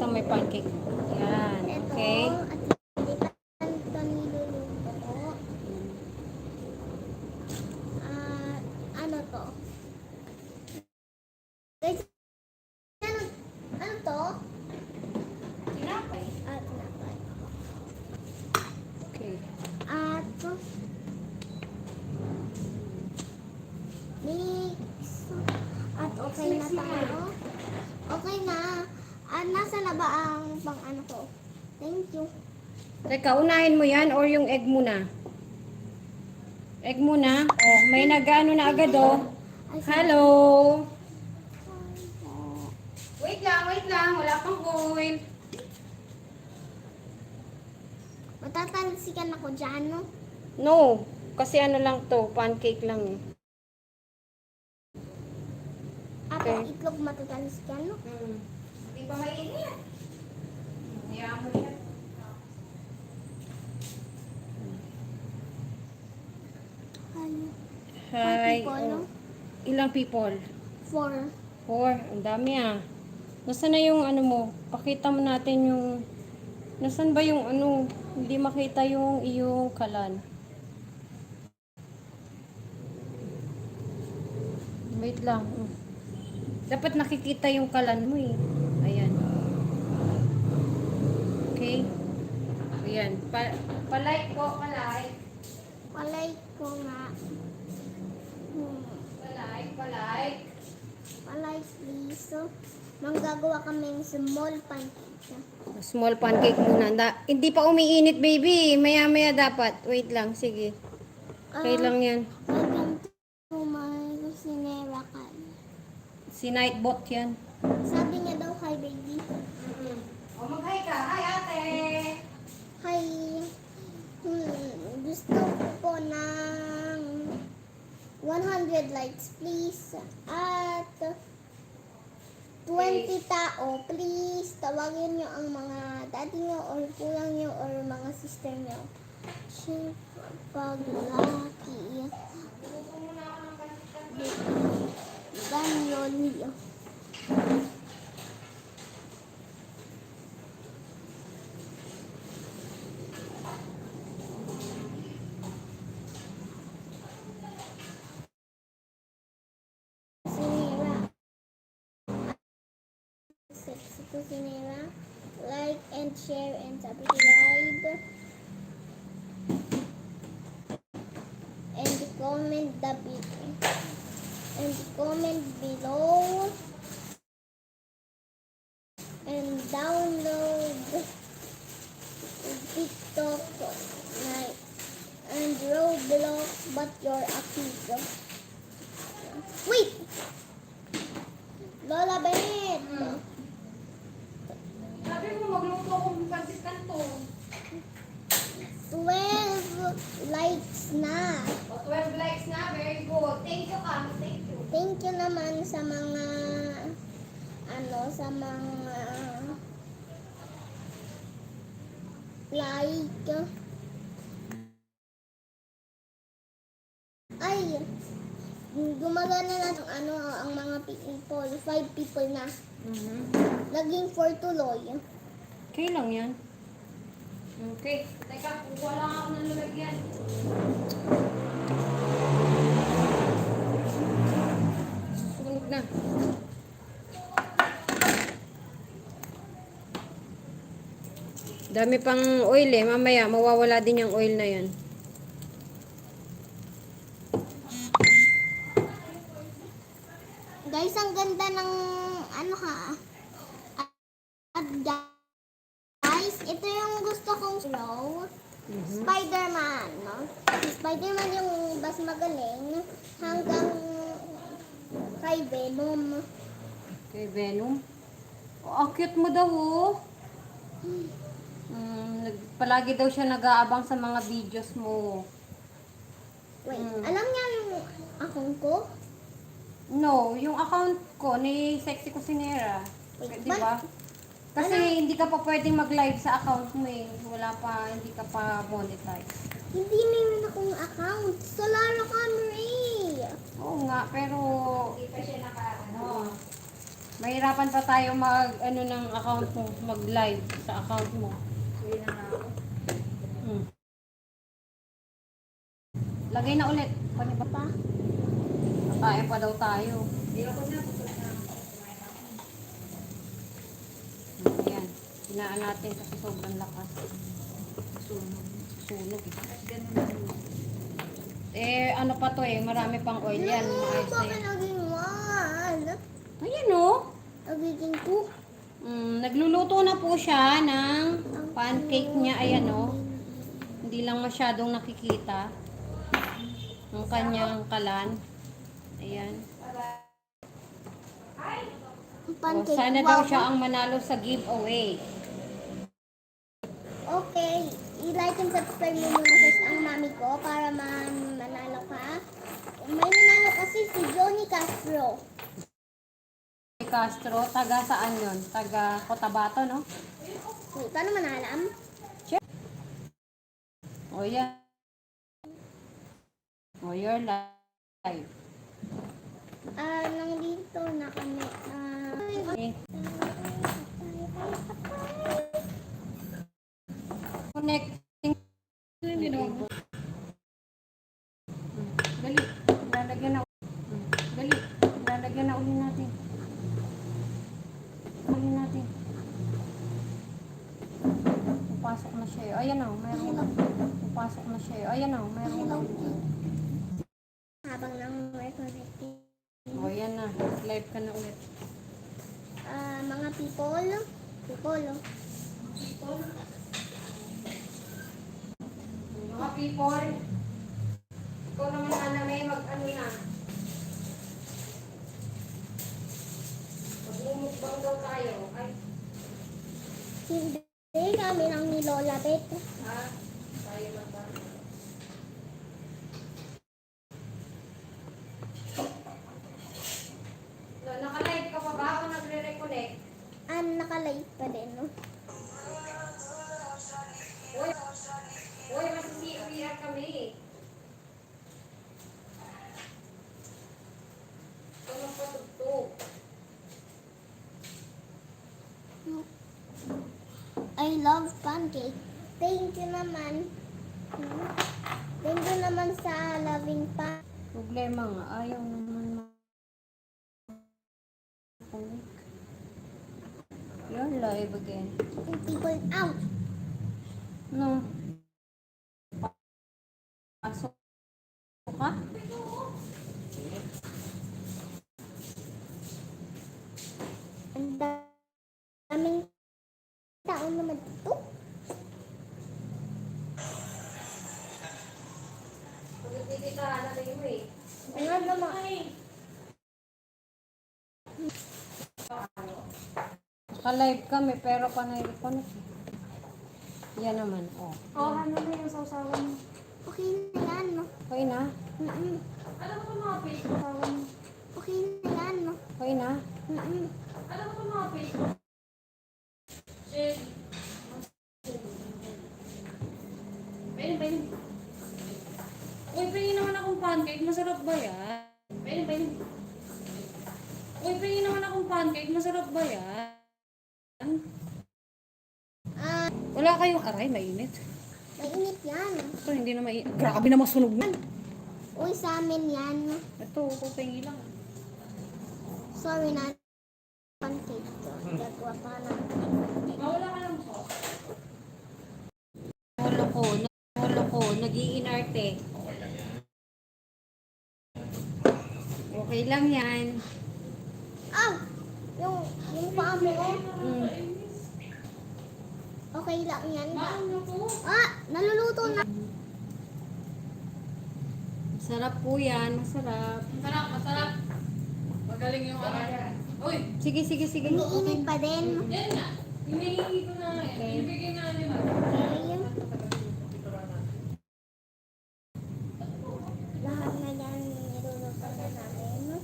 Ito may pancake. Yan. Ito, Okay. at hindi pa ito niluluto ko. Ano to? Guys, ano to? Tinapay. Tinapay. Okay. At mix. At okay na tayo. Okay na. At nasa na ba ang pang ano ko? Thank you. Teka, unahin mo yan or yung egg muna? Egg muna. Oh, may nag-ano na agad oh. Ay, Hello. Wait lang, wait lang. Wala pang oil. matatalsikan ako dyan, no? No, kasi ano lang to, pancake lang eh. Ako, Okay. itlog matatalsikan, no? Di ba mainit? Hayaan mo yan. Ano? Hi. People, no? Oh. Ilang people? 4. 4. Ang dami ah. Nasaan na yung ano mo? Pakita mo natin yung... Nasaan ba yung ano? Hindi makita yung iyong kalan. Wait lang. Dapat nakikita yung kalan mo eh. Ayan. Okay. Ayan. Palike ko, palike. Palay ko nga. Palike, palike. Palay, please. So, manggagawa kami ng small pancake. Small pancake muna. Hindi pa umiinit, baby. Maya-maya dapat. Wait lang, sige. Okay lang yan. Welcome to my kusinera ka. Si Nightbot yan. Sabi niya daw, hi baby. O, mag-hi ka. Hi, ate. Hi. Gusto ko po ng 100 likes, please. At 20 tao, please. Tawagin niyo ang mga daddy niyo or kulang niyo or mga sister niyo. Pag laki. Ganyan niyo. Sinira. Sexy to Sinira. Like and share and subscribe. And comment the video. And comment below. And download TikTok like and Roblox, but you're a kid. Wait! Lola Bennett! Sabi mo, magluto akong pansit kanto. 12 likes na. O, 12 likes na. Very good. Thank you, Kang. Thank you. Thank you naman sa mga like. Ay, gumagana na ng ang mga people. 5 people na. Naging 4 tuloy. Okay lang yan. Okay. Teka, kuha lang ako ng lalagyan. Sunog na. Dami pang oil eh. Mamaya, mawawala din yung oil na yan. Guys, ang ganda ng At guys, ito yung gusto kong show. Spider-Man, no? Si Spider-Man yung mas magaling hanggang kay Venom. Okay, Venom. Oh, ang cute mo daw oh. Palagi daw siya nag-aabang sa mga videos mo. Wait, alam niya yung account ko? No, yung account ko ni Sexy Cusinera. Wait, Di ba? Kasi hindi ka pa pwedeng mag-live sa account mo eh. Wala pa, hindi ka pa monetize. Hindi meron akong account. Solara Camry. Oo nga, pero... Hindi pa siya naka, ano. Mahirapan pa tayo mag, ano, ng account mo, mag-live sa account mo. Uwi na nga ako. Hmm. Lagay na ulit. Pwede ba? Pa? Kakain pa daw tayo. Hindi ako na. Kumain ako. Ayan. Hinaan natin kasi sobrang lakas. Sunog. Sunog eh. At ganun na. Eh, ano pa to eh, marami pang oil yan. Maayos na Bakit yan. naging one? Ayan oh. Nagiging two? Nagluluto na po siya ng pancake niya. Ayan oh. Hindi lang masyadong nakikita. Ang kanyang kalan. Ayan. Ang Oh, pancake. sana daw Wow. siya ang manalo sa giveaway. Okay. I-like and subscribe mo muna first ang mami ko para manalo ka. May nanalo kasi si Johnny Castro. Castro, taga saan yun? Taga Cotabato, no? Wait, paano manalam? O yan. O, you're live. Nang dito na kami. Okay. Connecting. Hindi naman. Dali. Lalagyan na. Dali. Lalagyan na uli natin. Uli natin. Pupasok na siya. Ayan o, mayroon na. Pupasok na siya. Ayan o, mayroon na. Habang nang reconnecting. O, yan na. Live ka na ulit. Mga people. Mga people, ikaw naman sana may mag-ano na. Mag-mumukbang daw tayo. Ay, Hindi kami lang ni Lola Bet. ha? Tayo lang ba? No, naka-live ka pa ba o nagre-reconnect? Naka-live pa din, no? Uy, uy, masisiiyak kami. Ito ng patugtog. I love pancake. Thank you naman. Thank you naman sa loving pa. Problema nga, ayaw naman makunik. You're live again. People out. No. Pasok ka? Ang daming tao naman dito. Pagkikita natin mo eh. Ayun naman. Naka-live kami pero panay reconnect. Yan naman, oh. Oh, ano na yung sausawan mo? Okay na yan, no? Okay na? Mm-mm. Alam ko mga page sausawan mo. Okay na yan, no? Okay na? Mm-mm. Alam ko mga page. Shit. Pwede. Uy, pwede naman akong pancake. Masarap ba yan? Pwede. Uy, pwede naman akong pancake. Masarap ba yan? Wala kayong aray, mainit. Mainit yan. Ito, hindi na mainit. Grabe na masunog yan. Uy, sa amin yan. Ito, pupengi lang. Sorry na. Pancake ko. Gagawa pa na. Mawala ka lang po. Nolo ko, nag-iinarte. Okay lang yan. Yung paa mo. Mm. Okay lang yan. Naluluto na. Sarap po yan, masarap. Masarap. Magaling yung ano. Uy, Sige. Umiinit pa din. yan nga. Hinihingi ko na nga. Okay. Ibigay na nila. Okay. Lahat na yan niluluto na namin.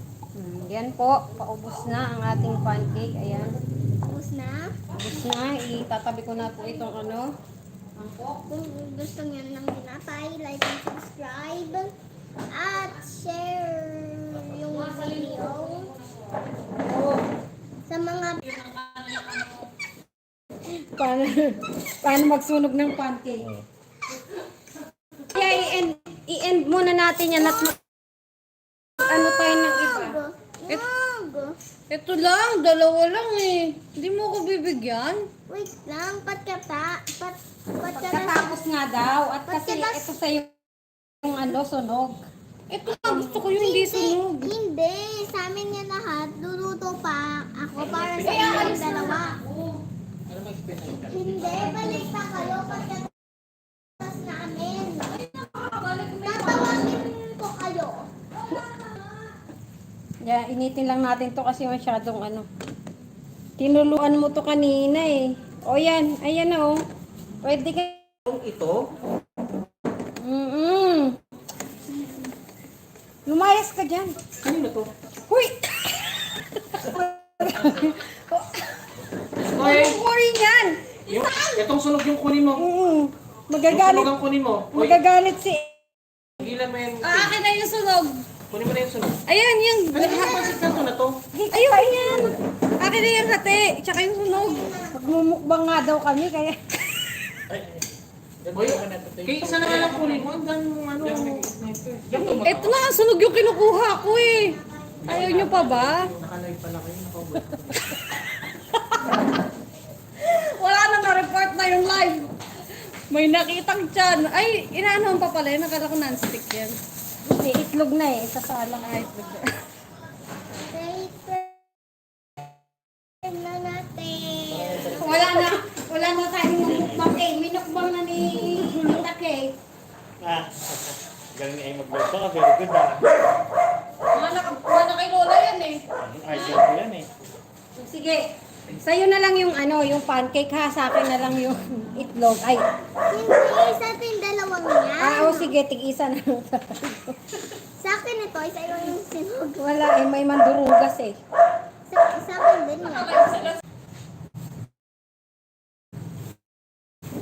Yan po, paubos na ang ating pancake. Ayan. Tapos na. Ubos na, itatabi ko na po itong ano. Mangkok. Kung gusto niyo ng tinapay, like and subscribe. At share yung video sa Paano, paano magsunog ng pancake? Kaya i-end muna natin yan at ano tayo ng iba. Ito lang, dalawa lang eh. Hindi mo ako bibigyan. Wait lang, Pagkatapos nga daw. At kasi ito sa'yo yung ano, sunog. Ito nga, gusto ko yung hindi sunog. Hindi, sa amin yan lahat. Luluto pa ako para sa inyong dalawa. Hindi, balik pa kayo pagkatapos namin. Tatawagin ko kayo. Yeah, initin lang natin to kasi masyadong ano. Tinuluan mo to kanina eh. O yan, ayan na oh. Pwede ka. Ito? Lumayas ka dyan. Kanino to? Huy! Hoy! Anong kuri niyan? Itong sunog yung kunin mo. Yung Magagalit. sunog ang kunin mo. Hoy, Magagalit si... tigilan mo yan. Akin na yung sunog. Kunin mo na yung sunog. Ayan, yung... Ano yung pansit kanto na to? Ayun, ayan. Akin na yung hati. Tsaka yung sunog. Magmumukbang nga daw kami kaya... Hoy, kaya isa na nga lang kunin mo. Hanggang ano... Ito na, sunog yung kinukuha ko eh. Ayaw nyo pa ba? Nakalive pala kayo. Nakaubo. Wala na na-report na yung live. May nakitang tiyan. Ay, inaanohan pa pala yun. Nakala ko non-stick yan. May itlog na eh. Sasalang ay itlog na. Na natin. Wala na tayong mukbang eh. Minukbang na ni Tita Kay. Galing ni ay magluto ka, very good ah. Mana kay Lola yan eh. Idea ko yan eh. Sige. Sa'yo na lang yung ano, yung pancake ha. Sa akin na lang yung itlog. Ay. Hindi, sa atin dalawang yan. O sige, tig-isa na lang. Sa akin ito, isa yung sinog. Wala eh, may mandurugas eh. Sa akin din yan.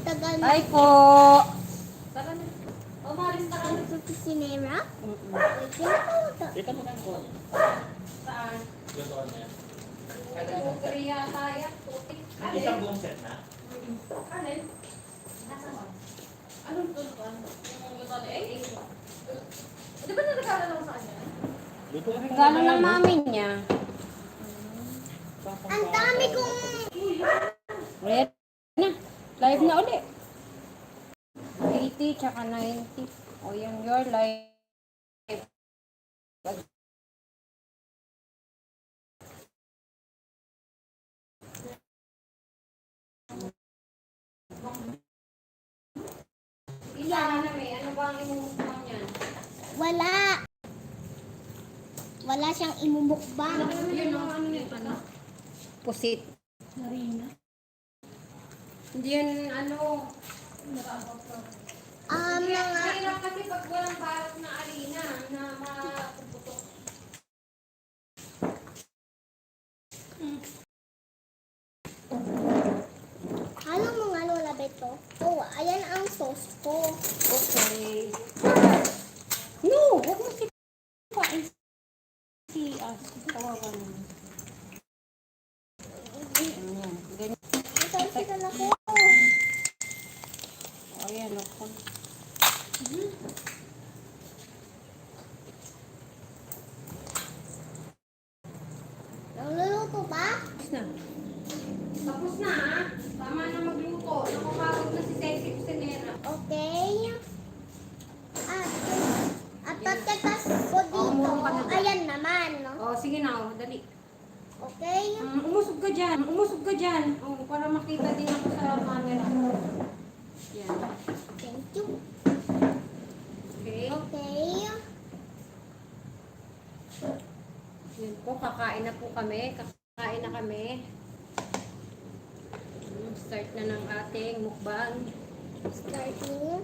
Tagal na Ay po. Tara na. Umalis na kami. sa kusinera. Wait, kinakauta. Ito mo lang po. Saan? Lutoan na yan. Korea tayo. Isang buong set na. Alin? Nasa mo? Anong tuluan? Yung luto ni Ay. Di ba nalagala lang sa kanya? Lutoan na Regalo ng mami niya. Ang dami kong... Ayan na. Live na ulit. 80 tsaka 90. O yan your live. Isa na may ano ba ang imumukbang niyan? Wala. Wala siyang imumukbang. Yun ang ano nito na. Pusit. Hindi yan ano. Mga... Mahirap kasi pag walang balot na arena na mapuputok. Alam mo nga, Lola Beto? Oh, ayan ang sauce ko. Okay. No! Huwag mo si kain si tawagan mo. Ganyan. Ganyan. Nasalsikan ako. Ayan, okay. Nagluluto pa? Tapos na. Tapos na ha. Tama na magluto. Nakakawag na si Sexy Cusinera. Okay. At pagkatas ko dito, ayan naman. No? Oh, sige na. Oh, dali. Okay? Umusog ka dyan. Umusog ka dyan. Oh, para makita din ako sa camera. Yan. Thank you. Okay. Okay. Yan po, kakain na po kami. Kakain na kami. Start na ng ating mukbang. Starting.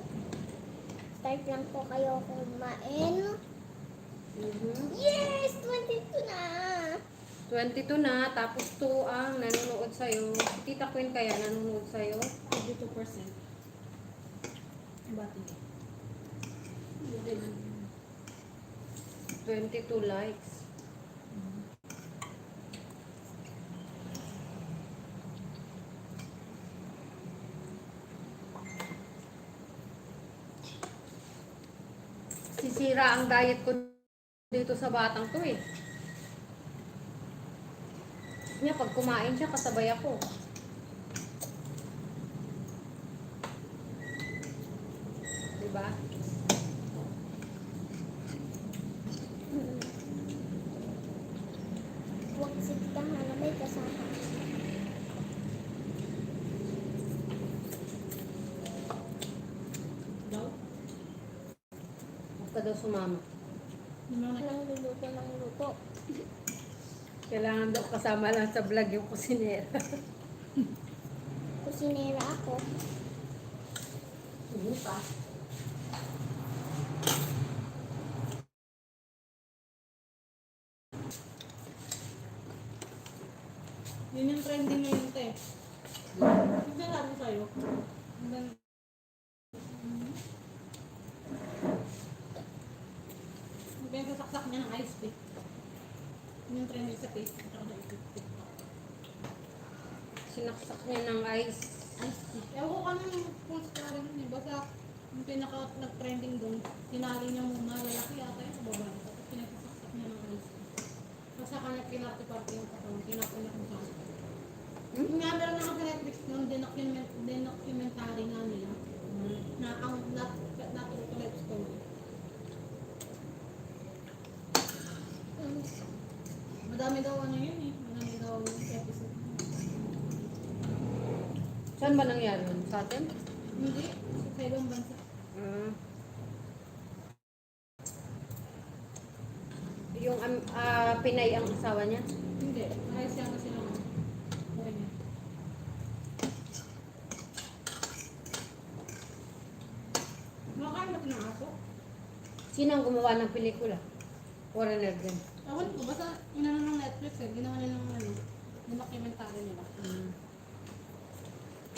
Start lang po kayo kumain. Yes! 22 na! 22 na, tapos 2 ang nanonood sa'yo. Tita Queen kaya nanonood sa'yo? 22%. Bati. 22 likes. nasira ang diet ko dito sa batang to eh. Niya, pag kumain siya, kasabay ako. Diba? Huwag siktahan na may kasama. Daw? Huwag ka daw sumama. Nang luluto ng luto. Kailangan daw kasama lang sa vlog yung kusinera. Kusinera ako. Hindi pa. Yun yung trending ngayon, te. Yung sinabi sa'yo. Hanggang... Yung sasaksak niya ng ice pick. Yun yung trending sa Facebook. Tsaka sa TikTok. Sinaksak niya ng ice. Ice pick. Ewan ko kanang post ka rin yun. Basta yung pinaka nag-trending doon, tinali niya muna lalaki yata yung sa babae. Tapos pinasasaksak niya ng ice pick. Tapos sa kanya pinarte-parte yung katawan. Tinapon niya kung saan. Yung nga meron na sa Netflix noon, documentary nga nila. Na ang not to life story. Madami daw ano yun eh. Madami daw episode. Saan ba nangyari yun? Sa atin? Hindi. Sa ibang bansa. Yung Pinay ang asawa niya? Hindi. Parehas yata sila nga. Okay niya. Makakain ba ng aso? Sino ang gumawa ng pelikula? Foreigner din. Ewan ko. Basta inano ng Netflix eh. Ginawa nila ng ano. Yung documentary nila.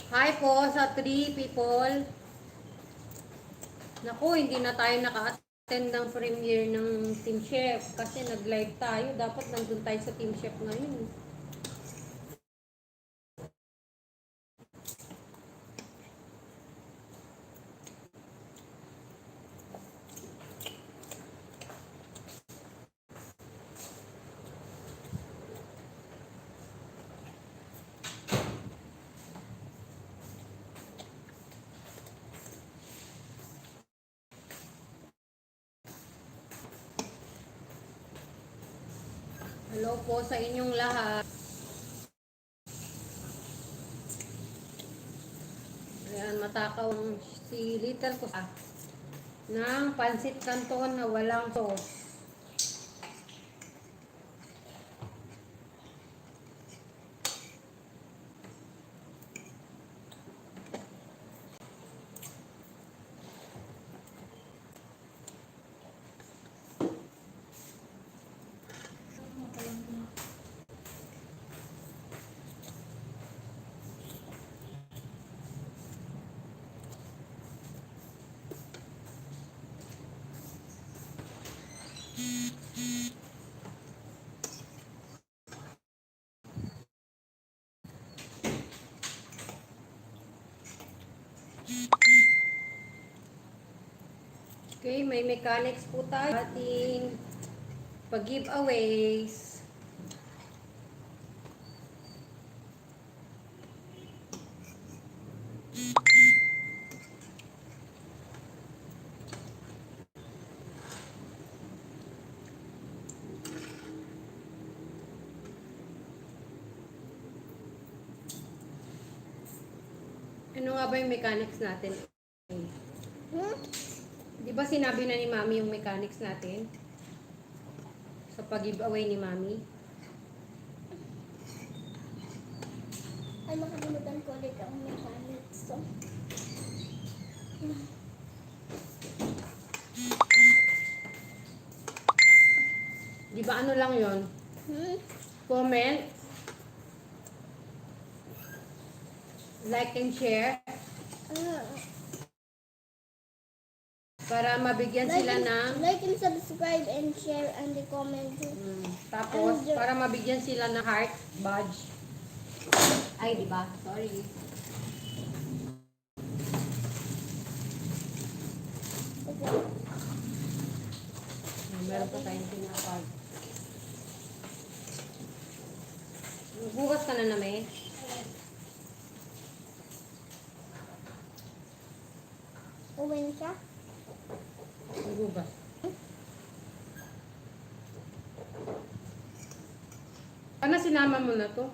Hi po sa 3 people. Naku, hindi na tayo naka-attend ng premiere ng Team Chef kasi nag-live tayo. Dapat nandun tayo sa Team Chef ngayon. Hello po sa inyong lahat. Ayan, matakaw si Little ko ng pansit canton na walang sauce. Okay, may mechanics po tayo. Ating pag-giveaways. Ano nga ba yung mechanics natin? Di ba sinabi na ni Mami yung mechanics natin? Sa pag-giveaway ni Mami? Ay, makalimutan ko ulit ang mechanics. So, Di ba ano lang yon? Comment, like and share para mabigyan sila ng like and subscribe and share and comment. tapos para mabigyan sila ng heart badge. Ay, di ba? Sorry. Meron pa tayong tinapay. Bukas ka na namin. Uwi na siya. Bukas. Ano sinama mo na to?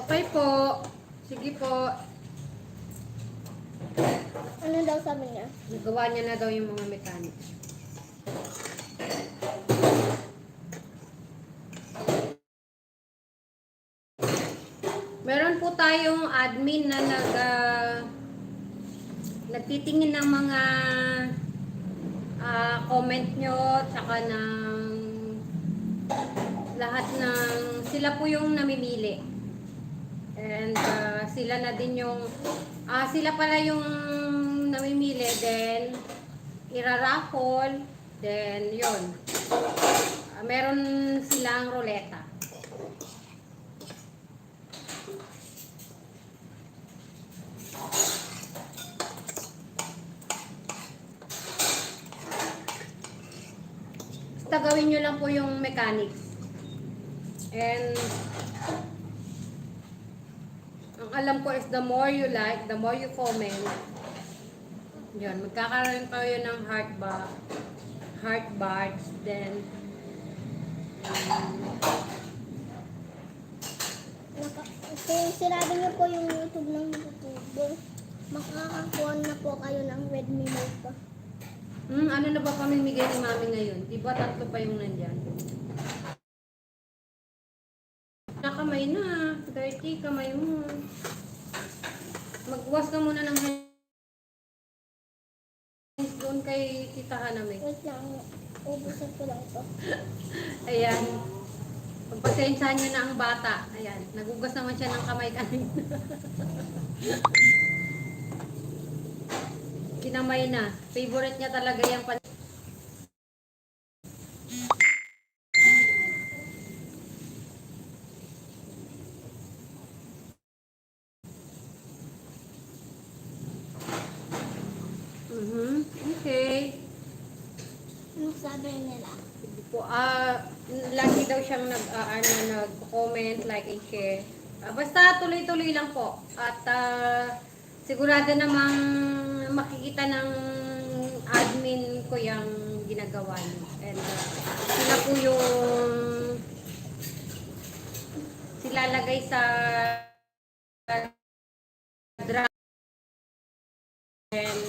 Okay po. Sige po. Ano daw sabi niya? Nagawa niya na daw yung mga mechanics. Meron po tayong admin na nagtitingin ng mga comment nyo, tsaka ng lahat ng, sila po yung namimili. And sila na din yung, sila pala yung namimili, then iraraffle, then yun. Meron silang ruleta. Basta gawin nyo lang po yung mechanics. And ang alam ko is the more you like, the more you comment, yun, magkakaroon kayo ng heart bars, then Kung sirabi niyo po yung YouTube ng YouTuber, makakakuha na po kayo ng Redmi Note pa. ano na ba pamimigay ni Mami ngayon? Diba 3 pa yung nandyan? Nakamay na. Dirty kamay mo. Magwas ka muna ng hands doon kay Tita Haname. Wait lang, ubusin ko lang ito. Ayan. Pagpasensyahan niyo na ang bata. Ayan. Nagugas naman siya ng kamay kanina. Kinamay na. Favorite niya talaga yung Okay. Anong sabi nila? Sige po. Lagi daw siyang nag-comment, like, and share. Basta tuloy-tuloy lang po. At sigurado namang makikita ng admin ko yung ginagawa niyo. And sila po yung silalagay sa draft and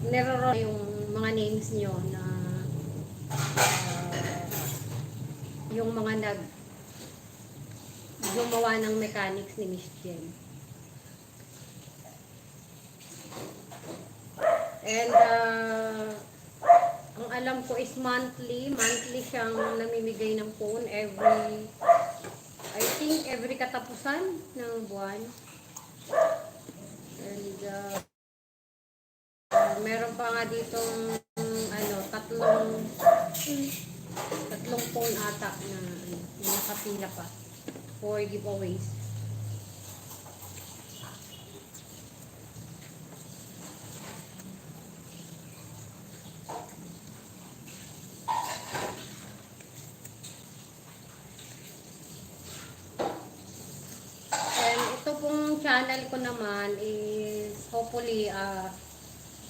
niroro yung mga names nyo na yung mga gumawa ng mechanics ni Miss Jen. And ang alam ko is monthly siyang namimigay ng phone I think every katapusan ng buwan. And meron pa nga ditong tatlong phone ata na nakapila pa for giveaways. And ito pong channel ko naman is hopefully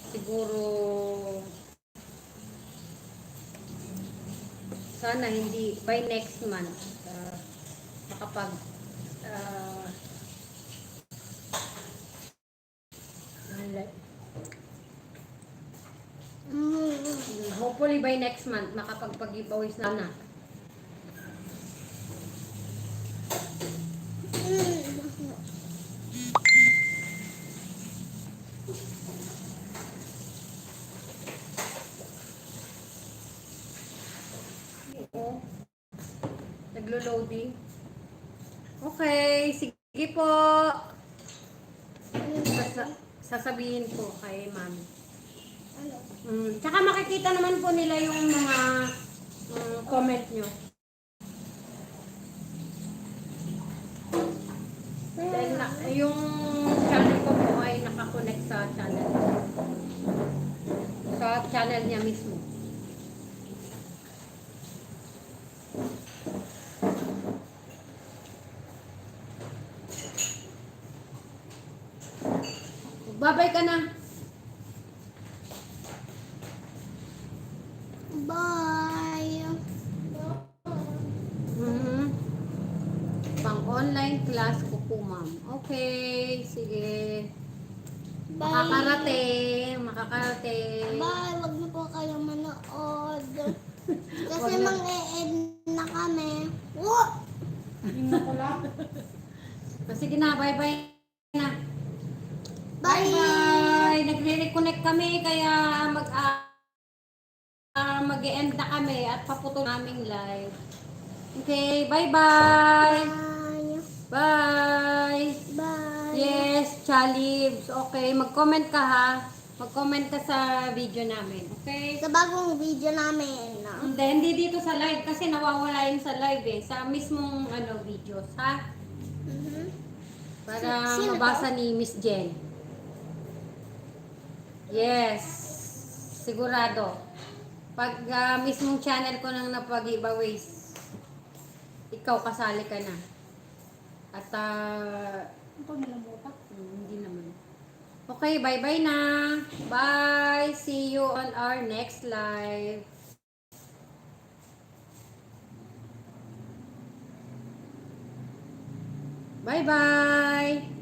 siguro sana hindi by next month makapag hopefully by next month makapagpag-giveaways na. Naglo-loading. Okay, sige po. Sasabihin po kay Mami. Ano? Tsaka makikita naman po nila yung mga comment nyo. niya mismo. Babay ka na. Bye. Mhm. Pang online class ko po, ma'am. Okay, sige. Bye. Makakarating. Bye. Wag niyo po kayong manood. Kasi Wag na. mang-e-end na kami. Woo! Yun na pala. Sige na, bye-bye na. Bye. Bye-bye! Nagre-reconnect kami, kaya mag-e-end na kami at paputol naming live. Okay, bye-bye! Bye. Bye! Bye. Yes, Chalibs. Okay, mag-comment ka ha. Mag-comment ka sa video namin. Okay? Sa bagong video namin. Hindi dito sa live kasi nawawala yun sa live eh. Sa mismong videos ha. Mhm. Para Sino mabasa ni Miss Jen. Yes. Sigurado. Pag mismong channel ko nang napag-giveaways, ikaw kasali ka na. At Ito nilabutak. hindi naman. Okay, bye-bye na. Bye. See you on our next live. Bye-bye.